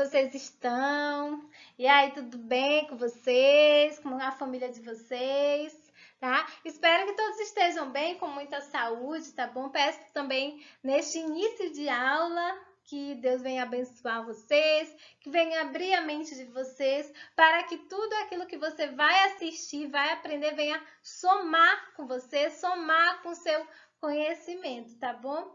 vocês estão? E aí, tudo bem com vocês? Com a família de vocês? Tá? Espero que todos estejam bem, com muita saúde, tá bom? Peço também, neste início de aula, que Deus venha abençoar vocês, que venha abrir a mente de vocês, para que tudo aquilo que você vai assistir, vai aprender, venha somar com você, somar com o seu conhecimento, tá bom?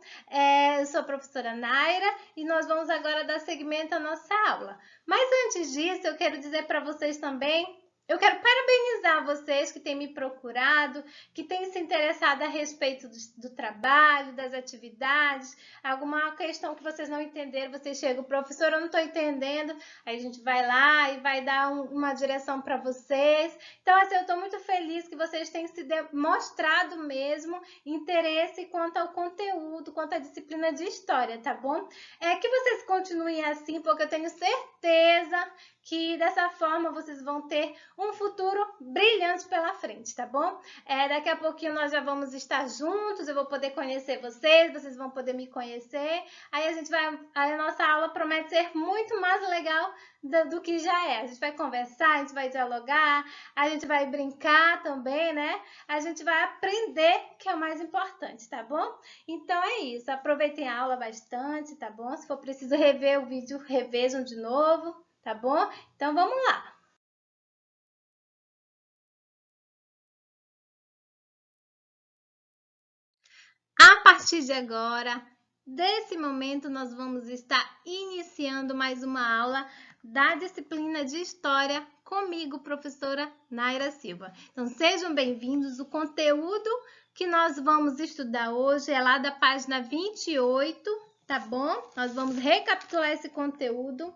Eu sou a professora Naira e nós vamos agora dar seguimento à nossa aula. Mas antes disso, eu quero dizer para vocês também, eu quero parabenizar vocês que têm me procurado, que têm se interessado a respeito do trabalho, das atividades, alguma questão que vocês não entenderam, vocês chegam, professor, eu não estou entendendo, aí a gente vai lá e vai dar uma direção para vocês. Então, assim, eu estou muito feliz que vocês têm se demonstrado mesmo interesse quanto ao conteúdo, quanto à disciplina de história, tá bom? Que vocês continuem assim, porque eu tenho certeza que dessa forma vocês vão ter um futuro brilhante pela frente, tá bom? Daqui a pouquinho nós já vamos estar juntos, eu vou poder conhecer vocês, vocês vão poder me conhecer, aí a nossa aula promete ser muito mais legal do que já é. A gente vai conversar, a gente vai dialogar, a gente vai brincar também, né? A gente vai aprender, que é o mais importante, tá bom? Então é isso, aproveitem a aula bastante, tá bom? Se for preciso rever o vídeo, revejam de novo, tá bom? Então vamos lá! A partir de agora, desse momento, nós vamos estar iniciando mais uma aula da disciplina de História comigo, professora Naira Silva. Então, sejam bem-vindos. O conteúdo que nós vamos estudar hoje é lá da página 28, tá bom? Nós vamos recapitular esse conteúdo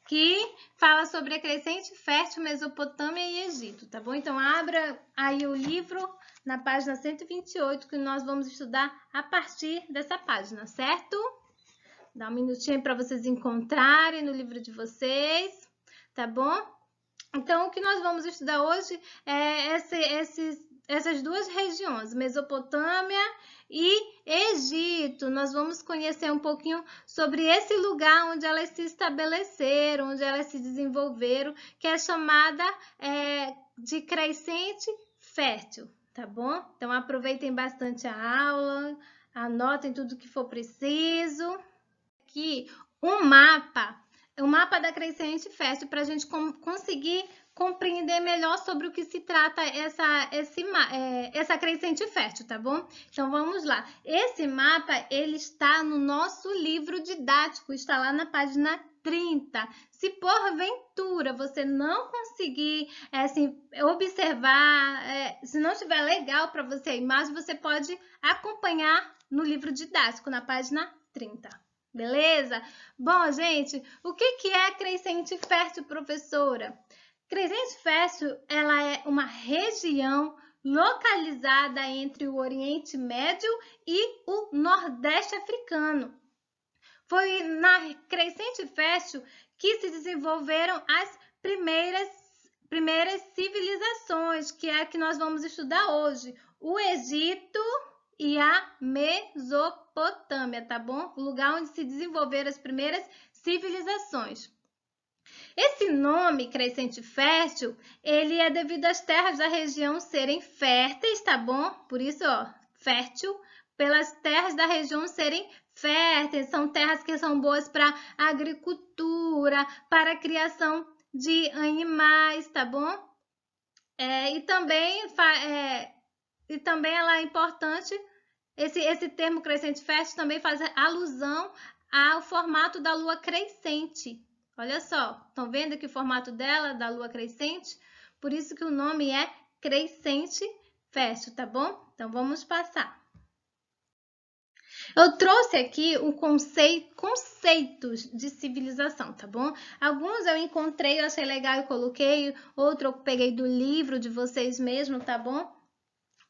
que fala sobre a crescente fértil Mesopotâmia e Egito, tá bom? Então, abra aí o livro na página 128, que nós vamos estudar a partir dessa página, certo? Dá um minutinho para vocês encontrarem no livro de vocês, tá bom? Então, o que nós vamos estudar hoje é essas duas regiões, Mesopotâmia e Egito. Nós vamos conhecer um pouquinho sobre esse lugar onde elas se estabeleceram, onde elas se desenvolveram, que é chamada de crescente fértil, tá bom? Então, aproveitem bastante a aula, anotem tudo que for preciso. Aqui, o mapa da crescente fértil, para a gente conseguir compreender melhor sobre o que se trata essa crescente fértil, tá bom? Então, vamos lá. Esse mapa, ele está no nosso livro didático, está lá na página 30. Se porventura você não conseguir observar, se não estiver legal para você a imagem, você pode acompanhar no livro didático, na página 30. Beleza? Bom, gente, o que é crescente fértil, professora? Crescente fértil, ela é uma região localizada entre o Oriente Médio e o Nordeste africano. Foi na crescente fértil que se desenvolveram as primeiras civilizações, que é a que nós vamos estudar hoje. O Egito e a Mesopotâmia, tá bom? O lugar onde se desenvolveram as primeiras civilizações. Esse nome, crescente fértil, ele é devido às terras da região serem férteis, tá bom? Por isso, ó, fértil, pelas terras da região serem férteis, são terras que são boas para agricultura, para a criação de animais, tá bom? E também ela é importante, esse termo crescente fértil também faz alusão ao formato da lua crescente. Olha só, estão vendo aqui o formato dela, da lua crescente? Por isso que o nome é crescente fértil, tá bom? Então, vamos passar. Eu trouxe aqui conceitos de civilização, tá bom? Alguns eu encontrei, eu achei legal e coloquei, outro eu peguei do livro de vocês mesmo, tá bom?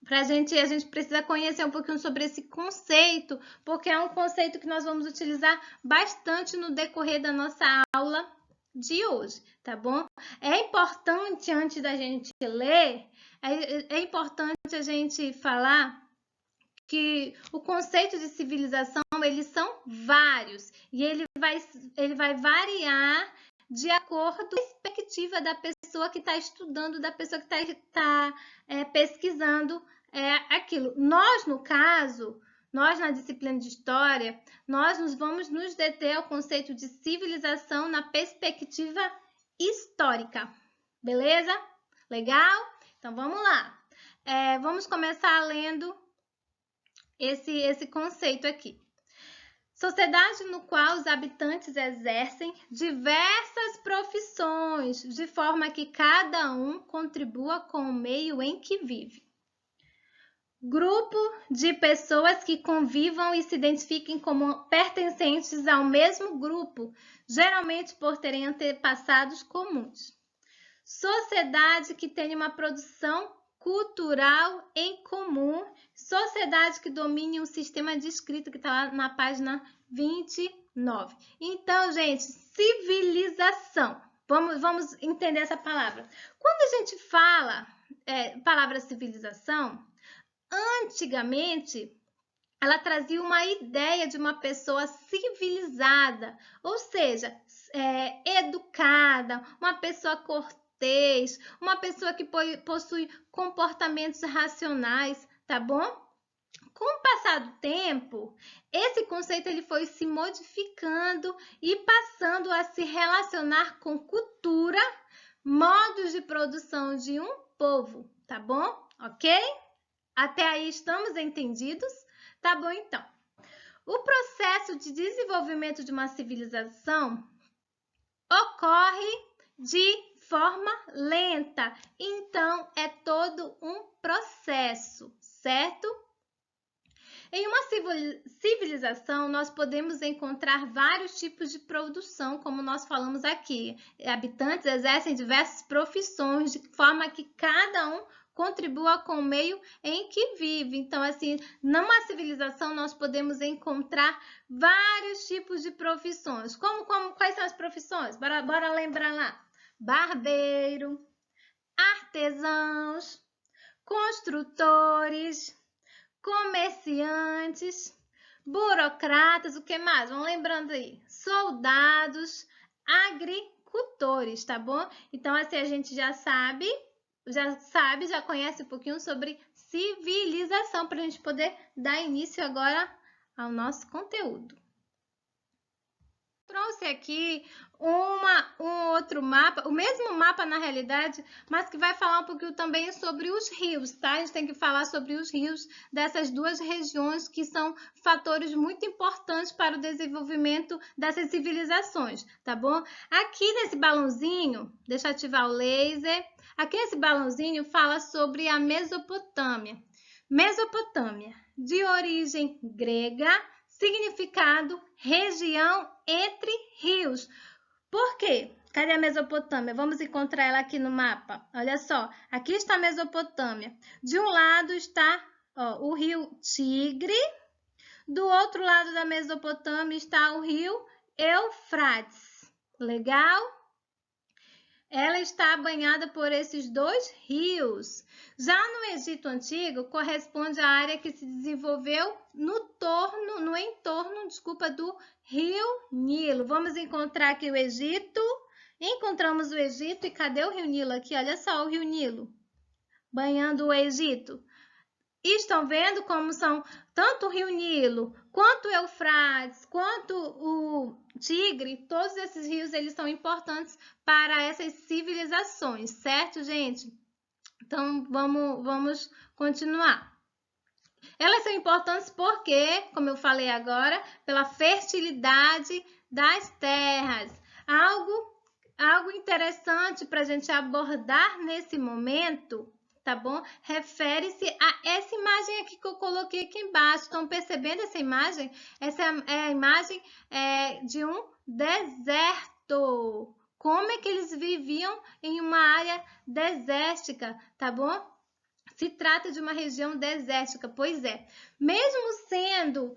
A gente precisa conhecer um pouquinho sobre esse conceito, porque é um conceito que nós vamos utilizar bastante no decorrer da nossa aula de hoje, tá bom? É importante, antes da gente ler, é importante a gente falar que o conceito de civilização, eles são vários e ele vai variar de acordo com a perspectiva da pessoa que está estudando, da pessoa que está pesquisando aquilo. Nós, no caso, nós na disciplina de História, nós vamos nos deter ao conceito de civilização na perspectiva histórica. Beleza? Legal? Então, vamos lá. Vamos começar lendo esse conceito aqui. Sociedade no qual os habitantes exercem diversas profissões, de forma que cada um contribua com o meio em que vive. Grupo de pessoas que convivam e se identifiquem como pertencentes ao mesmo grupo, geralmente por terem antepassados comuns. Sociedade que tenha uma produção cultural em comum, sociedade que domine um sistema de escrita, que está lá na página 29. Então, gente, civilização. Vamos entender essa palavra. Quando a gente fala palavra civilização, antigamente, ela trazia uma ideia de uma pessoa civilizada, ou seja, educada, uma pessoa cortês, uma pessoa que possui comportamentos racionais, tá bom? Com o passar do tempo, esse conceito ele foi se modificando e passando a se relacionar com cultura, modos de produção de um povo, tá bom? Ok? Até aí estamos entendidos? Tá bom, então. O processo de desenvolvimento de uma civilização ocorre de forma lenta, então é todo um processo, certo? Em uma civilização, nós podemos encontrar vários tipos de produção, como nós falamos aqui. Habitantes exercem diversas profissões, de forma que cada um contribua com o meio em que vive. Então, assim, numa civilização, nós podemos encontrar vários tipos de profissões. Quais são as profissões? Bora lembrar lá. Barbeiro, artesãos, construtores, comerciantes, burocratas, o que mais? Vão lembrando aí. Soldados, agricultores, tá bom? Então, assim, a gente já conhece um pouquinho sobre civilização, para a gente poder dar início agora ao nosso conteúdo. Trouxe aqui um outro mapa, o mesmo mapa na realidade, mas que vai falar um pouquinho também sobre os rios, tá? A gente tem que falar sobre os rios dessas duas regiões que são fatores muito importantes para o desenvolvimento dessas civilizações, tá bom? Aqui nesse balãozinho, deixa eu ativar o laser, aqui nesse balãozinho fala sobre a Mesopotâmia. Mesopotâmia, de origem grega, significado região entre rios. Por quê? Cadê a Mesopotâmia? Vamos encontrar ela aqui no mapa. Olha só, aqui está a Mesopotâmia. De um lado está o rio Tigre, do outro lado da Mesopotâmia está o rio Eufrates. Legal? Ela está banhada por esses dois rios. Já no Egito Antigo, corresponde à área que se desenvolveu no entorno do rio Nilo. Vamos encontrar aqui o Egito. Encontramos o Egito e cadê o rio Nilo aqui? Olha só o rio Nilo banhando o Egito. E estão vendo como são tanto o rio Nilo, quanto o Eufrates, quanto o Tigre, todos esses rios eles são importantes para essas civilizações, certo, gente? Então, vamos continuar. Elas são importantes porque, como eu falei agora, pela fertilidade das terras. Algo interessante para a gente abordar nesse momento, tá bom? Refere-se a essa imagem aqui que eu coloquei aqui embaixo. Estão percebendo essa imagem? Essa é a imagem de um deserto. Como é que eles viviam em uma área desértica, tá bom? Se trata de uma região desértica, pois é. Mesmo sendo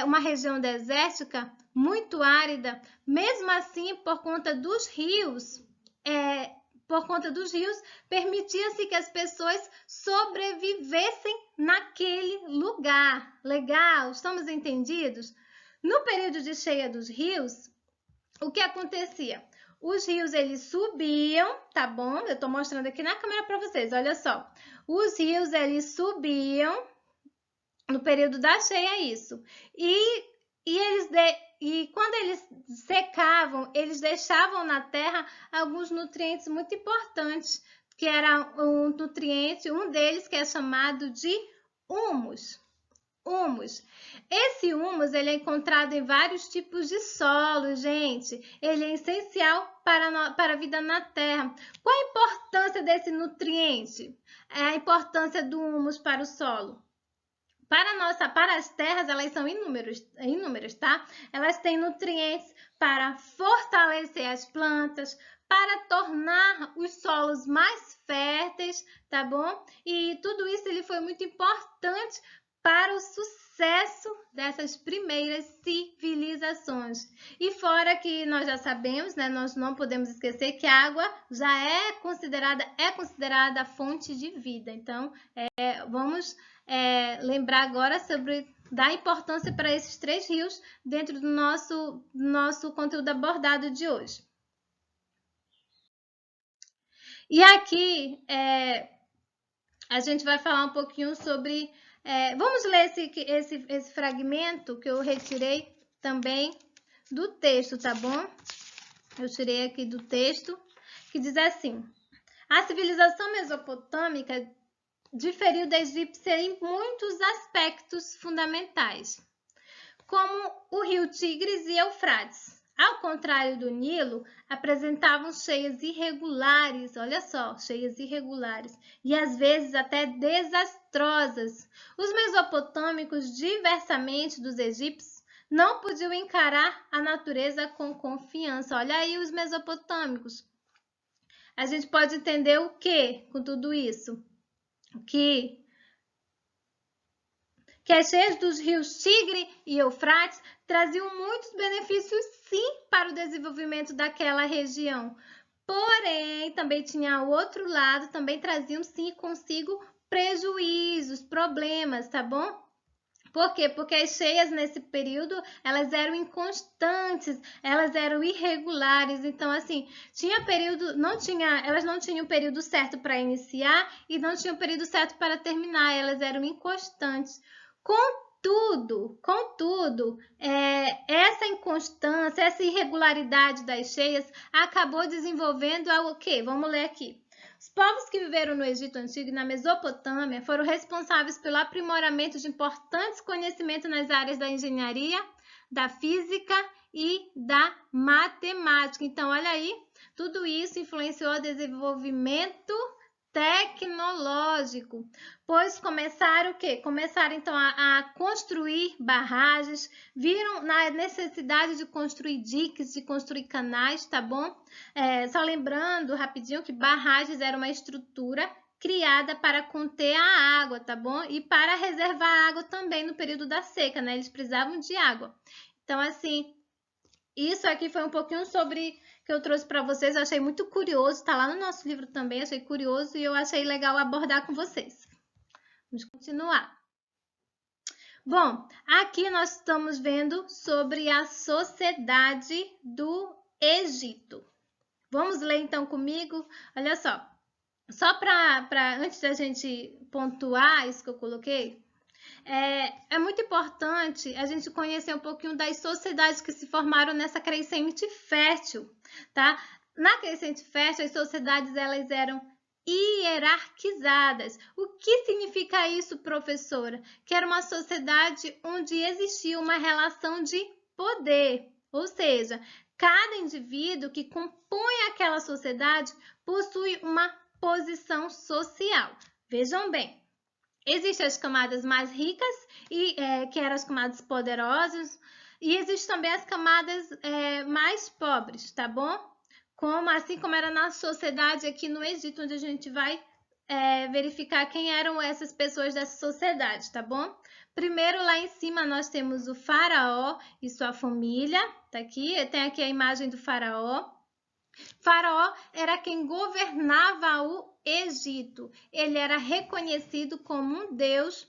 uma região desértica, muito árida, mesmo assim, por conta dos rios, permitia-se que as pessoas sobrevivessem naquele lugar. lugar. Legal? Estamos entendidos? No período de cheia dos rios, o que acontecia? Os rios, eles subiam, tá bom? Eu tô mostrando aqui na câmera para vocês, olha só. Os rios, eles subiam no período da cheia, isso. E quando eles secavam, eles deixavam na terra alguns nutrientes muito importantes, que era um nutriente, um deles que é chamado de humus. Humus. Esse humus, ele é encontrado em vários tipos de solo, gente. Ele é essencial para a vida na terra. Qual a importância desse nutriente? A importância do humus para o solo. Para as terras, elas são inúmeras, tá? Elas têm nutrientes para fortalecer as plantas, para tornar os solos mais férteis, tá bom? E tudo isso ele foi muito importante para o sucesso dessas primeiras civilizações. E fora que nós já sabemos, né, nós não podemos esquecer que a água já é considerada a fonte de vida. Então, vamos lembrar agora da importância para esses 3 rios dentro do nosso conteúdo abordado de hoje. E aqui a gente vai falar um pouquinho sobre... vamos ler esse fragmento que eu retirei também do texto, tá bom? Eu tirei aqui do texto, que diz assim: a civilização mesopotâmica diferiu da egípcia em muitos aspectos fundamentais, como o rio Tigres e Eufrates. Ao contrário do Nilo, apresentavam cheias irregulares, olha só, cheias irregulares, e às vezes até desastrosas. Os mesopotâmicos, diversamente dos egípcios, não podiam encarar a natureza com confiança. Olha aí os mesopotâmicos. A gente pode entender o que com tudo isso? Que as cheias dos rios Tigre e Eufrates traziam muitos benefícios, sim, para o desenvolvimento daquela região. Porém, também tinha o outro lado, também traziam, sim, consigo prejuízos, problemas, tá bom? Por quê? Porque as cheias nesse período, elas eram inconstantes, elas eram irregulares. Então, assim, elas não tinham o período certo para iniciar e não tinham o período certo para terminar, elas eram inconstantes. Contudo, essa inconstância, essa irregularidade das cheias acabou desenvolvendo o quê? Vamos ler aqui. Os povos que viveram no Egito Antigo e na Mesopotâmia foram responsáveis pelo aprimoramento de importantes conhecimentos nas áreas da engenharia, da física e da matemática. Então, olha aí, tudo isso influenciou o desenvolvimento tecnológico, pois começaram o quê? Começaram então a construir barragens, viram na necessidade de construir diques, de construir canais, tá bom? Só lembrando rapidinho que barragens era uma estrutura criada para conter a água, tá bom? E para reservar água também no período da seca, né? Eles precisavam de água. Então, assim, isso aqui foi um pouquinho sobre que eu trouxe para vocês. Eu achei muito curioso, tá lá no nosso livro também, achei curioso e eu achei legal abordar com vocês. Vamos continuar. Bom, aqui nós estamos vendo sobre a sociedade do Egito. Vamos ler então comigo? Olha só, antes da gente pontuar isso que eu coloquei, é muito importante a gente conhecer um pouquinho das sociedades que se formaram nessa crescente fértil, tá? Na crescente fértil, as sociedades elas eram hierarquizadas. O que significa isso, professora? Que era uma sociedade onde existia uma relação de poder, ou seja, cada indivíduo que compõe aquela sociedade possui uma posição social. Vejam bem, existem as camadas mais ricas, que eram as camadas poderosas, e existem também as camadas mais pobres, tá bom? Assim como era na sociedade aqui no Egito, onde a gente vai verificar quem eram essas pessoas dessa sociedade, tá bom? Primeiro, lá em cima, nós temos o faraó e sua família, tá aqui, tem aqui a imagem do faraó. Faraó era quem governava o Egito. Ele era reconhecido como um deus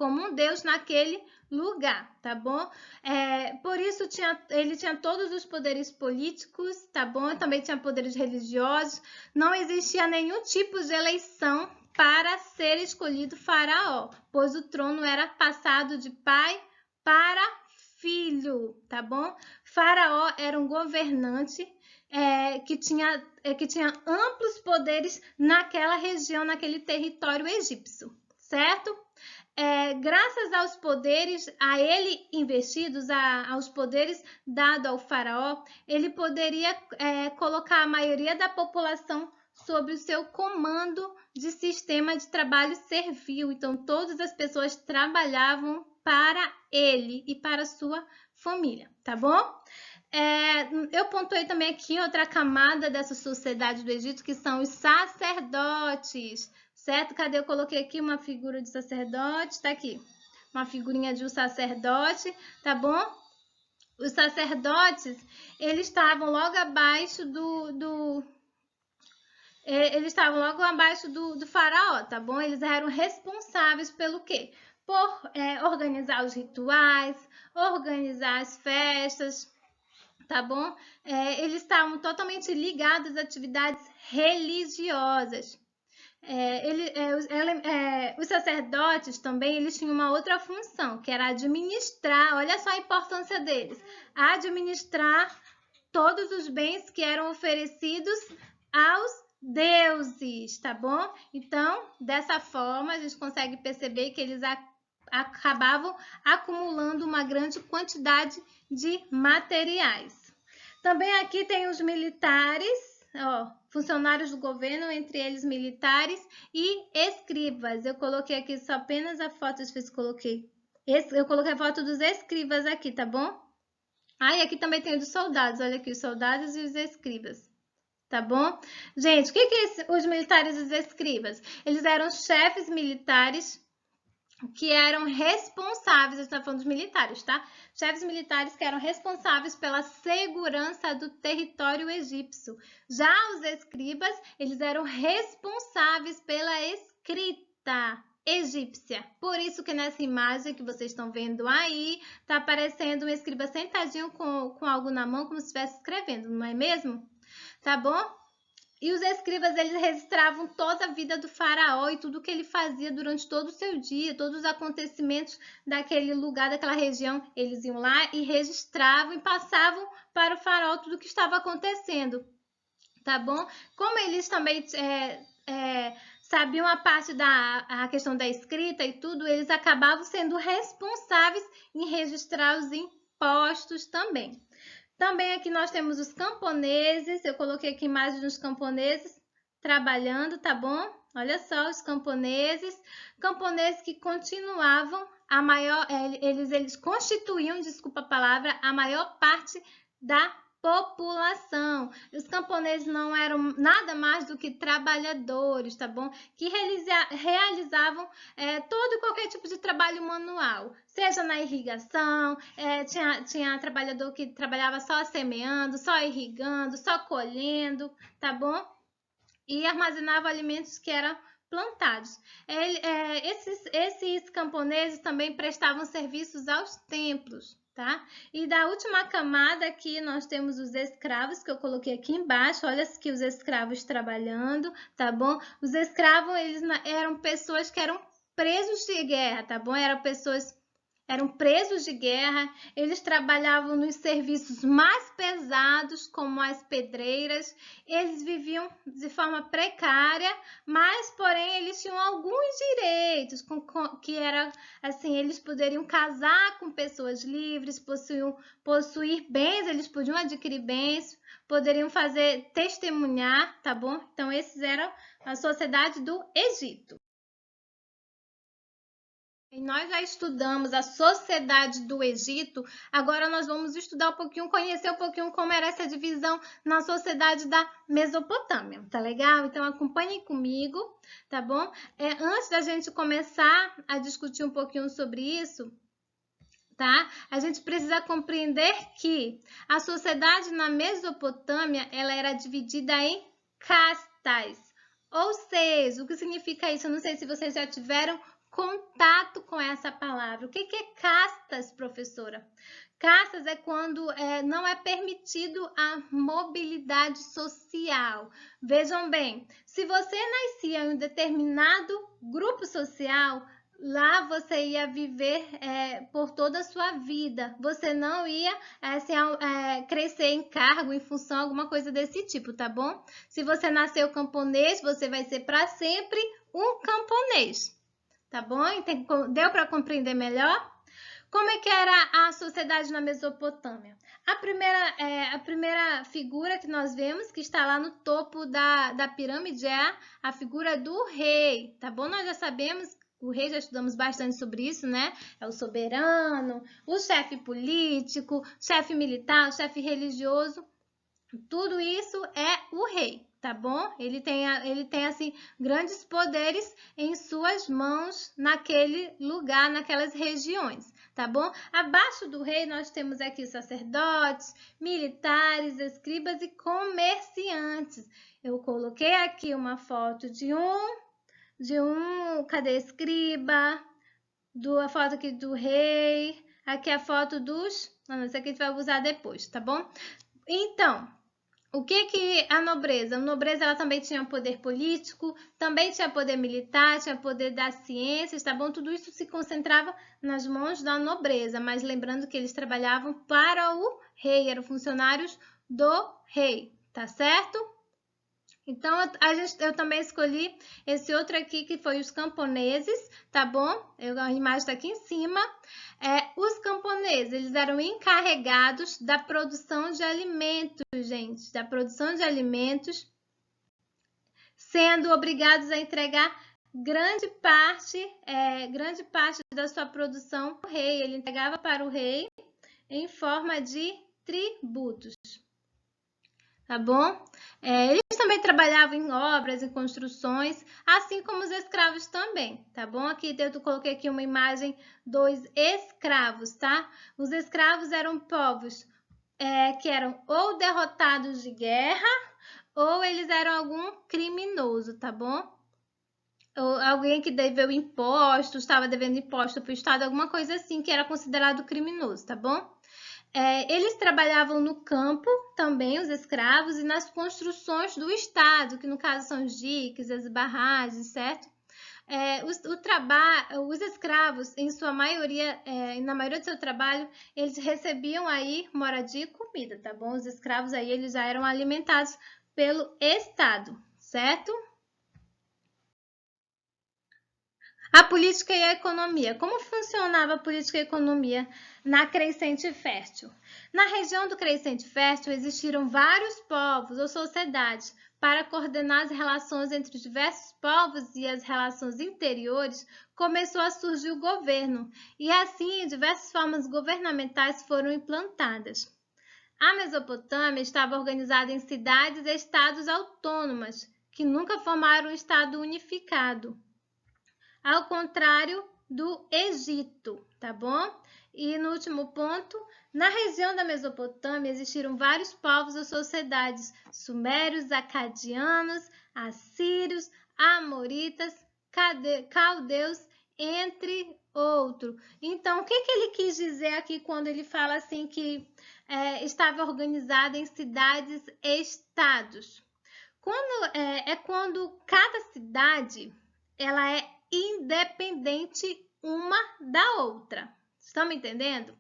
como um deus naquele lugar, tá bom? Por isso ele tinha todos os poderes políticos, tá bom? Também tinha poderes religiosos. Não existia nenhum tipo de eleição para ser escolhido faraó, pois o trono era passado de pai para filho, tá bom? Faraó era um governante que tinha amplos poderes naquela região, naquele território egípcio, certo? Graças aos poderes a ele investidos, aos poderes dados ao faraó, ele poderia colocar a maioria da população sob o seu comando de sistema de trabalho servil. Então, todas as pessoas trabalhavam para ele e para sua família, tá bom? Eu pontuei também aqui outra camada dessa sociedade do Egito, que são os sacerdotes, certo? Cadê? Eu coloquei aqui uma figura de sacerdote, tá aqui. Uma figurinha de um sacerdote, tá bom? Os sacerdotes, eles estavam logo abaixo do faraó, tá bom? Eles eram responsáveis pelo quê? Por organizar os rituais, organizar as festas, tá bom? Eles estavam totalmente ligados às atividades religiosas. Os sacerdotes também, eles tinham uma outra função, que era administrar, olha só a importância deles, administrar todos os bens que eram oferecidos aos deuses, tá bom? Então, dessa forma, a gente consegue perceber que eles acabavam acumulando uma grande quantidade de materiais. Também aqui tem os militares, funcionários do governo, entre eles militares e escribas. Eu coloquei aqui só apenas a foto, deixa eu ver se coloquei. Eu coloquei a foto dos escribas aqui, tá bom? E aqui também tem os soldados, olha aqui, os soldados e os escribas, tá bom? Gente, o que os militares e os escribas? Eles eram chefes militares que eram responsáveis, a gente tá falando dos militares, tá? Chefes militares que eram responsáveis pela segurança do território egípcio. Já os escribas, eles eram responsáveis pela escrita egípcia. Por isso que nessa imagem que vocês estão vendo aí, tá aparecendo um escriba sentadinho com algo na mão, como se estivesse escrevendo, não é mesmo? Tá bom? E os escribas, eles registravam toda a vida do faraó e tudo que ele fazia durante todo o seu dia, todos os acontecimentos daquele lugar, daquela região. Eles iam lá e registravam e passavam para o faraó tudo o que estava acontecendo, tá bom? Como eles também sabiam a parte a questão da escrita e tudo, eles acabavam sendo responsáveis em registrar os impostos também. Também aqui nós temos os camponeses, eu coloquei aqui imagens dos camponeses trabalhando, tá bom? Olha só, os camponeses que continuavam eles constituíam, desculpa a palavra, a maior parte da população. Os camponeses não eram nada mais do que trabalhadores, tá bom? Que realizavam todo e qualquer tipo de trabalho manual, seja na irrigação, tinha trabalhador que trabalhava só semeando, só irrigando, só colhendo, tá bom? E armazenava alimentos que eram plantados. Esses camponeses também prestavam serviços aos templos, tá? E da última camada aqui nós temos os escravos, que eu coloquei aqui embaixo. Olha que os escravos trabalhando, tá bom? Os escravos, eles eram pessoas que eram presos de guerra, tá bom? Eram presos de guerra, eles trabalhavam nos serviços mais pesados, como as pedreiras, eles viviam de forma precária, mas, porém, eles tinham alguns direitos, que era assim, eles poderiam casar com pessoas livres, possuir bens, eles podiam adquirir bens, poderiam testemunhar, tá bom? Então, esses eram a sociedade do Egito. E nós já estudamos a sociedade do Egito, agora nós vamos estudar um pouquinho, conhecer um pouquinho como era essa divisão na sociedade da Mesopotâmia, tá legal? Então acompanhem comigo, tá bom? Antes da gente começar a discutir um pouquinho sobre isso, tá? A gente precisa compreender que a sociedade na Mesopotâmia, ela era dividida em castas, ou seja, o que significa isso? Eu não sei se vocês já tiveram contato com essa palavra. O que é castas, professora? Castas é quando não é permitido a mobilidade social. Vejam bem, se você nascia em um determinado grupo social, lá você ia viver por toda a sua vida. Você não ia crescer em cargo, em função, alguma coisa desse tipo, tá bom? Se você nasceu camponês, você vai ser para sempre um camponês, tá bom? Deu para compreender melhor? Como é que era a sociedade na Mesopotâmia? A primeira figura que nós vemos, que está lá no topo da pirâmide, é a figura do rei, tá bom? Nós já sabemos, o rei, já estudamos bastante sobre isso, né? É o soberano, o chefe político, chefe militar, o chefe religioso. Tudo isso é o rei, tá bom? Ele tem assim grandes poderes em suas mãos naquele lugar, naquelas regiões, tá bom? Abaixo do rei nós temos aqui sacerdotes, militares, escribas e comerciantes. Eu coloquei aqui uma foto cadê escriba? A foto aqui do rei, aqui a foto dos... Não, isso aqui a gente vai usar depois, tá bom? Então, o que a nobreza? A nobreza ela também tinha poder político, também tinha poder militar, tinha poder das ciências, tá bom? Tudo isso se concentrava nas mãos da nobreza, mas lembrando que eles trabalhavam para o rei, eram funcionários do rei, tá certo? Então, eu também escolhi esse outro aqui, que foi os camponeses, tá bom? A imagem está aqui em cima. Os camponeses, eles eram encarregados da produção de alimentos, gente, da produção de alimentos, sendo obrigados a entregar grande parte da sua produção ao rei. Ele entregava para o rei em forma de tributos. Tá bom? Eles também trabalhavam em obras, em construções, assim como os escravos também, tá bom? Aqui eu coloquei aqui uma imagem dos escravos, tá? Os escravos eram povos que eram ou derrotados de guerra, ou eles eram algum criminoso, tá bom? Ou alguém que deveu impostos, estava devendo imposto para o Estado, alguma coisa assim que era considerado criminoso, tá bom? Eles trabalhavam no campo também, os escravos, e nas construções do Estado, que no caso são os diques, as barragens, certo? Os escravos, em sua maioria, na maioria do seu trabalho, eles recebiam aí moradia e comida, tá bom? Os escravos aí, eles já eram alimentados pelo Estado, certo? A política e a economia. Como funcionava a política e a economia na Crescente Fértil? Na região do Crescente Fértil existiram vários povos ou sociedades. Para coordenar as relações entre os diversos povos e as relações interiores, começou a surgir o governo, e assim diversas formas governamentais foram implantadas. A Mesopotâmia estava organizada em cidades e estados autônomas, que nunca formaram um estado unificado, ao contrário do Egito, tá bom? E no último ponto, na região da Mesopotâmia existiram vários povos ou sociedades: sumérios, acadianos, assírios, amoritas, caldeus, entre outros. Então, o que ele quis dizer aqui quando ele fala assim que estava organizada em cidades-estados? Quando cada cidade ela é independente uma da outra. Estão me entendendo?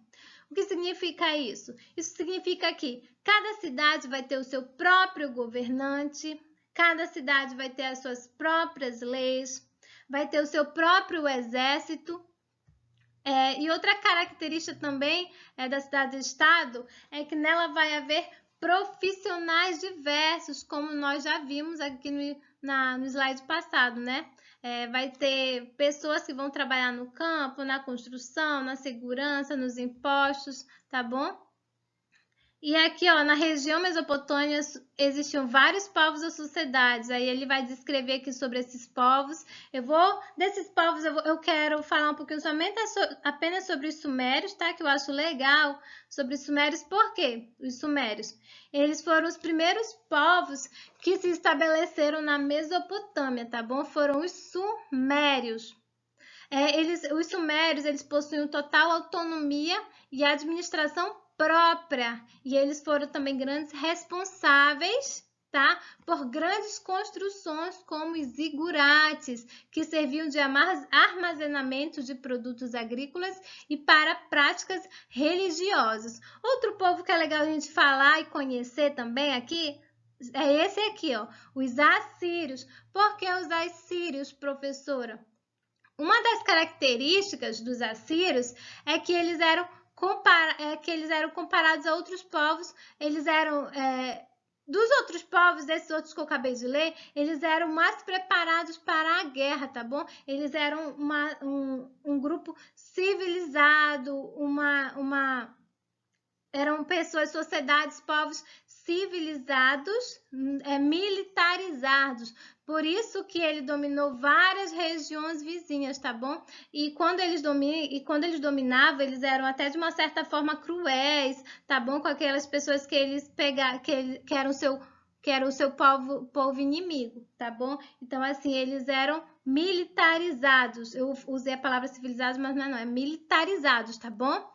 O que significa isso? Isso significa que cada cidade vai ter o seu próprio governante, cada cidade vai ter as suas próprias leis, vai ter o seu próprio exército. E outra característica também da cidade-estado é que nela vai haver profissionais diversos, como nós já vimos aqui no slide passado, né? Vai ter pessoas que vão trabalhar no campo, na construção, na segurança, nos impostos, tá bom? E aqui, ó, na região mesopotâmica existiam vários povos ou sociedades. Aí ele vai descrever aqui sobre esses povos. Desses povos, eu quero falar um pouquinho somente apenas sobre os sumérios, tá? Que eu acho legal sobre os sumérios. Por quê? Os sumérios, eles foram os primeiros povos que se estabeleceram na Mesopotâmia, tá bom? Foram os sumérios. Os sumérios, eles possuíam total autonomia e administração própria, e eles foram também grandes responsáveis, tá, por grandes construções como os zigurates, que serviam de armazenamento de produtos agrícolas e para práticas religiosas. Outro povo que é legal a gente falar e conhecer também aqui é esse aqui, ó, os assírios. Por que os assírios, professora? Uma das características dos assírios é que eles eram comparados a outros povos, dos outros povos, desses outros que eu acabei de ler, eles eram mais preparados para a guerra, tá bom? Eles eram um grupo civilizado, eram pessoas, sociedades, povos civilizados, militarizados. Por isso que ele dominou várias regiões vizinhas, tá bom? E quando eles dominavam, eles eram até de uma certa forma cruéis, tá bom? Com aquelas pessoas que eles pegaram, que era o seu povo inimigo, tá bom? Então, assim, eles eram militarizados. Eu usei a palavra civilizados, mas não é militarizados, tá bom?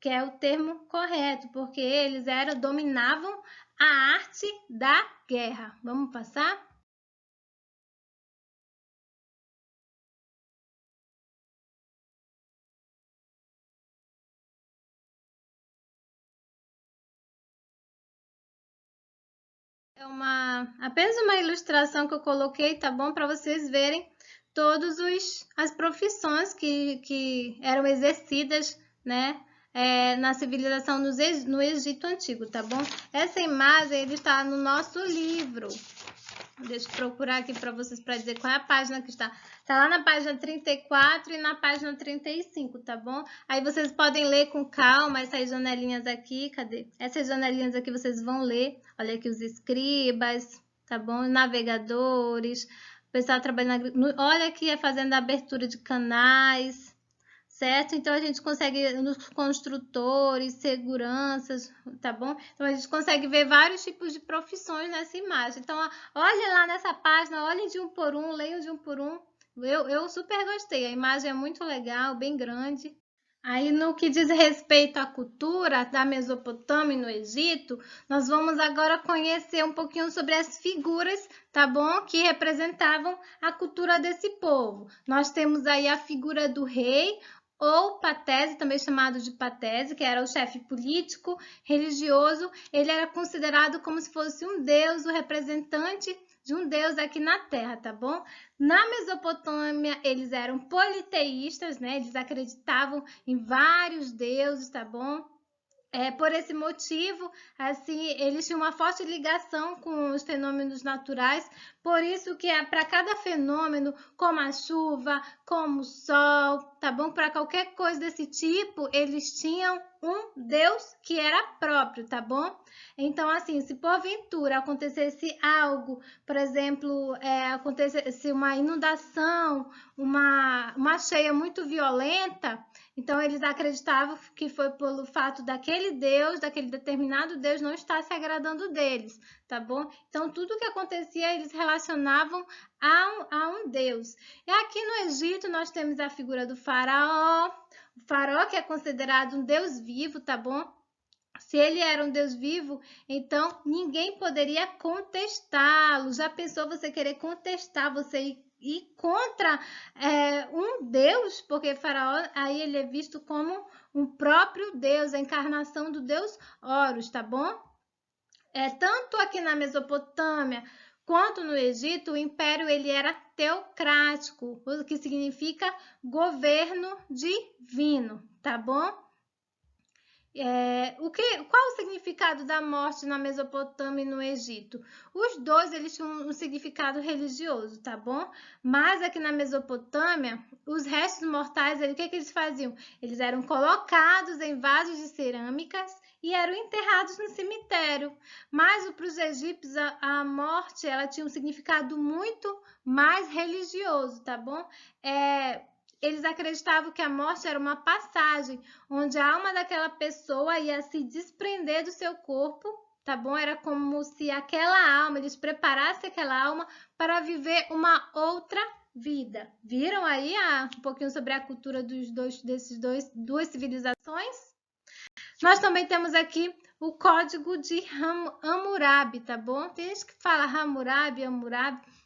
Que é o termo correto, porque eles dominavam a arte da guerra. Vamos passar? É apenas uma ilustração que eu coloquei, tá bom? Para vocês verem todas as profissões que eram exercidas, né? Na civilização no Egito Antigo, tá bom? Essa imagem ele está no nosso livro. Deixa eu procurar aqui para vocês para dizer qual é a página que está. Está lá na página 34 e na página 35, tá bom? Aí vocês podem ler com calma essas janelinhas aqui. Cadê? Essas janelinhas aqui vocês vão ler. Olha aqui os escribas, tá bom? Os navegadores, o pessoal trabalhando olha aqui fazendo a abertura de canais, certo? Então, a gente consegue, nos construtores, seguranças, tá bom? Então, a gente consegue ver vários tipos de profissões nessa imagem. Então, olhem lá nessa página, olhem de um por um, leiam de um por um. Eu super gostei, a imagem é muito legal, bem grande. Aí, no que diz respeito à cultura da Mesopotâmia e no Egito, nós vamos agora conhecer um pouquinho sobre as figuras, tá bom? Que representavam a cultura desse povo. Nós temos aí a figura do rei, ou Patese, também chamado de Patese, que era o chefe político, religioso. Ele era considerado como se fosse um deus, o representante de um deus aqui na Terra, tá bom? Na Mesopotâmia, eles eram politeístas, né? Eles acreditavam em vários deuses, tá bom? Por esse motivo, assim, eles tinham uma forte ligação com os fenômenos naturais, por isso que para cada fenômeno, como a chuva, como o sol, tá bom? Para qualquer coisa desse tipo, eles tinham um Deus que era próprio, tá bom? Então, assim, se porventura acontecesse algo, por exemplo, acontecesse uma inundação, uma cheia muito violenta, então, eles acreditavam que foi pelo fato daquele Deus, daquele determinado Deus, não estar se agradando deles, tá bom? Então, tudo que acontecia, eles relacionavam a um Deus. E aqui no Egito, nós temos a figura do faraó. O faraó que é considerado um Deus vivo, tá bom? Se ele era um Deus vivo, então ninguém poderia contestá-lo. Já pensou você querer contestar, você ir contra um Deus? Porque Faraó, aí ele é visto como um próprio Deus, a encarnação do Deus Horus, tá bom? Tanto aqui na Mesopotâmia quanto no Egito, o império ele era teocrático, o que significa governo divino, tá bom? Qual o significado da morte na Mesopotâmia e no Egito? Os dois eles tinham um significado religioso, tá bom? Mas aqui na Mesopotâmia, os restos mortais, o que eles faziam? Eles eram colocados em vasos de cerâmicas e eram enterrados no cemitério. Mas para os egípcios, a morte ela tinha um significado muito mais religioso, tá bom? Eles acreditavam que a morte era uma passagem, onde a alma daquela pessoa ia se desprender do seu corpo, tá bom? Era como se aquela alma, eles preparassem aquela alma para viver uma outra vida. Viram aí um pouquinho sobre a cultura dessas duas civilizações? Nós também temos aqui o código de Hammurabi, tá bom? Tem gente que fala Hammurabi,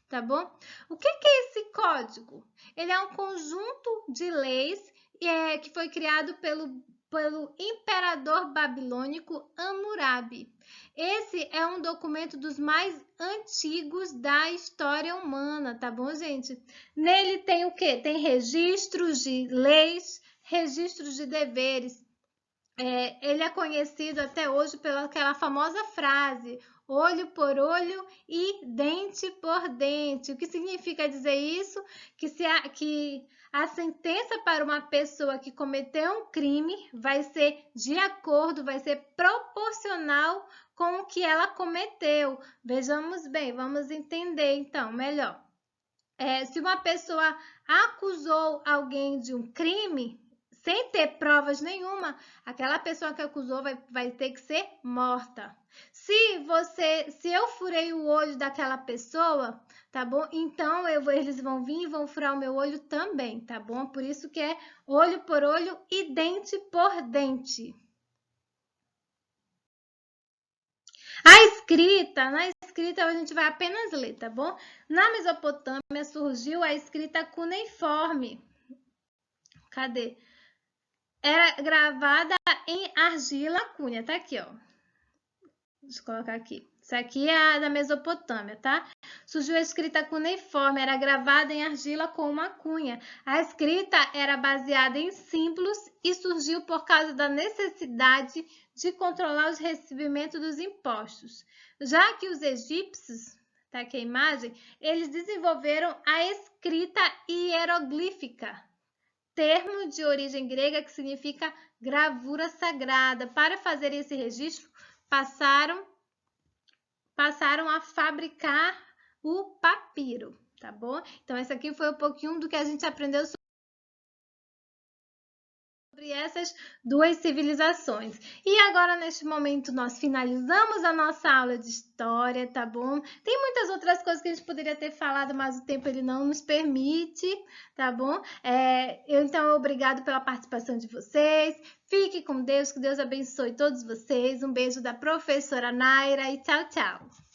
tá bom? O que é esse código? Ele é um conjunto de leis que foi criado pelo imperador babilônico Hammurabi. Esse é um documento dos mais antigos da história humana, tá bom, gente? Nele tem o quê? Tem registros de leis, registros de deveres. Ele é conhecido até hoje pelaquela famosa frase, olho por olho e dente por dente. O que significa dizer isso? Que a sentença para uma pessoa que cometeu um crime vai ser de acordo, vai ser proporcional com o que ela cometeu. Vejamos bem, vamos entender então melhor. Se uma pessoa acusou alguém de um crime, sem ter provas nenhuma, aquela pessoa que acusou vai ter que ser morta. Se eu furei o olho daquela pessoa, tá bom? Então eles vão vir e vão furar o meu olho também, tá bom? Por isso que é olho por olho e dente por dente. Na escrita a gente vai apenas ler, tá bom? Na Mesopotâmia surgiu a escrita cuneiforme. Cadê? Era gravada em argila cunha, tá aqui, ó. Deixa eu colocar aqui. Isso aqui é a da Mesopotâmia, tá? Surgiu a escrita cuneiforme, era gravada em argila com uma cunha. A escrita era baseada em símbolos e surgiu por causa da necessidade de controlar os recebimentos dos impostos. Já que os egípcios, tá aqui a imagem, eles desenvolveram a escrita hieroglífica, termo de origem grega que significa gravura sagrada. Para fazer esse registro, passaram a fabricar o papiro, tá bom? Então, esse aqui foi um pouquinho do que a gente aprendeu sobre essas duas civilizações. E agora, neste momento, nós finalizamos a nossa aula de história, tá bom? Tem muitas outras coisas que a gente poderia ter falado, mas o tempo ele não nos permite, tá bom? Então, obrigado pela participação de vocês. Fique com Deus, que Deus abençoe todos vocês. Um beijo da professora Naira e tchau, tchau!